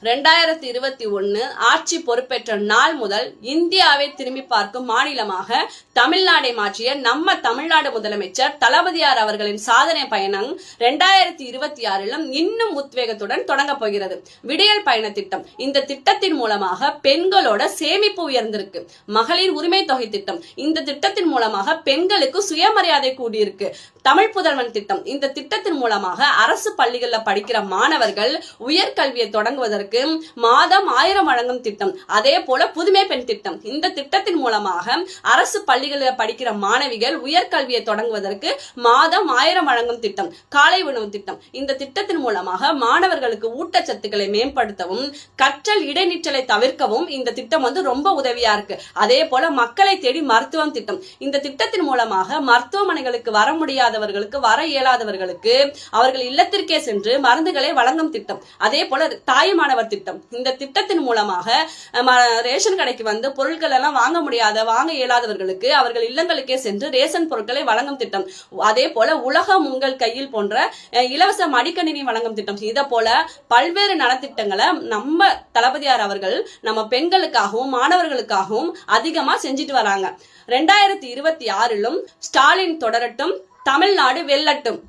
2021 ஆட்சி பொறுப்பேற்ற நாள் முதல் இந்தியாவை திரும்பி பார்க்கும் மாநிலமாக தமிழ்நாடை மாற்றிய நம்ம தமிழ்நாடு முதலமைச்சர் தளபதியார் அவர்களின் சாதனை பயணம் 2026 இன்னும் உத்வேகத்துடன் தொடங்க போகிறது. விடியல் பயண திட்டம். இந்த திட்டத்தின் மூலமாக பெண்களோட சேமிப்பு உயர்ந்திருக்கு. மகளிர் உரிமை தொகை திட்டம். இந்த திட்டத்தின் மூலமாக பெண்களுக்கு சுயமரியாதை கூடியிருக்கு. தமிழ் புதல்வன் திட்டம். இந்த திட்டத்தின் மூலமாக அரசு பள்ளிகள்ல படிக்கிற மாணவர்கள் உயர்கல்வியை தொடங்குவதற்கு மாதம் 1000 வழங்கும் திட்டம். அதே போல புதுமை பெண் திட்டம். இந்த திட்டத்தின் மூலமாக அரசு பள்ளிகளில் படிக்கிற மாணவிகள் உயர்கல்வியை தொடங்குவதற்கு மாதம் 1000 வழங்கும் திட்டம். காலை உணவு திட்டம். இந்த திட்டத்தின் மூலமாக மாணவர்களுக்கு ஊட்டச்சத்துக்களை மேம்படுத்தவும் கற்றல் இடைநிற்றலை தவிர்க்கவும் இந்த திட்டம் ரொம்ப உதவியா இருக்கு. அதே போல மக்களை தேடி மருத்துவம் திட்டம். இந்த திட்டத்தின் மூலமாக மருத்துவமனைகளுக்கு வர முடியாதவர்களுக்கு, வர இயலாதவர்களுக்கு அவர்கள் இல்லத்திற்கே சென்று மருந்துகளை வழங்கும் திட்டம். அதே போல தாய்மானவர் திட்டம். இந்த திட்டத்தின் மூலமாக ரேஷன் கடைக்கு வந்து பொருட்கள் எல்லாம் வாங்க முடியாத, வாங்க இயலாதவர்களுக்கு அவர்கள் இல்லங்களுக்கே சென்று ரேஷன் பொருட்களை வழங்கும் திட்டம். அதே போல உலகம் உங்கள் கையில் போன்ற இலவச மடிக்கணினி வழங்கும் திட்டம். இதை போல பல்வேறு நலத்திட்டங்களை நம்ம தளபதியார் அவர்கள் நம்ம பெண்களுக்காகவும் மாணவர்களுக்காகவும் அதிகமா செஞ்சுட்டு வராங்க. 2026 ஸ்டாலின் தொடரட்டும், தமிழ்நாடு வெல்லட்டும்.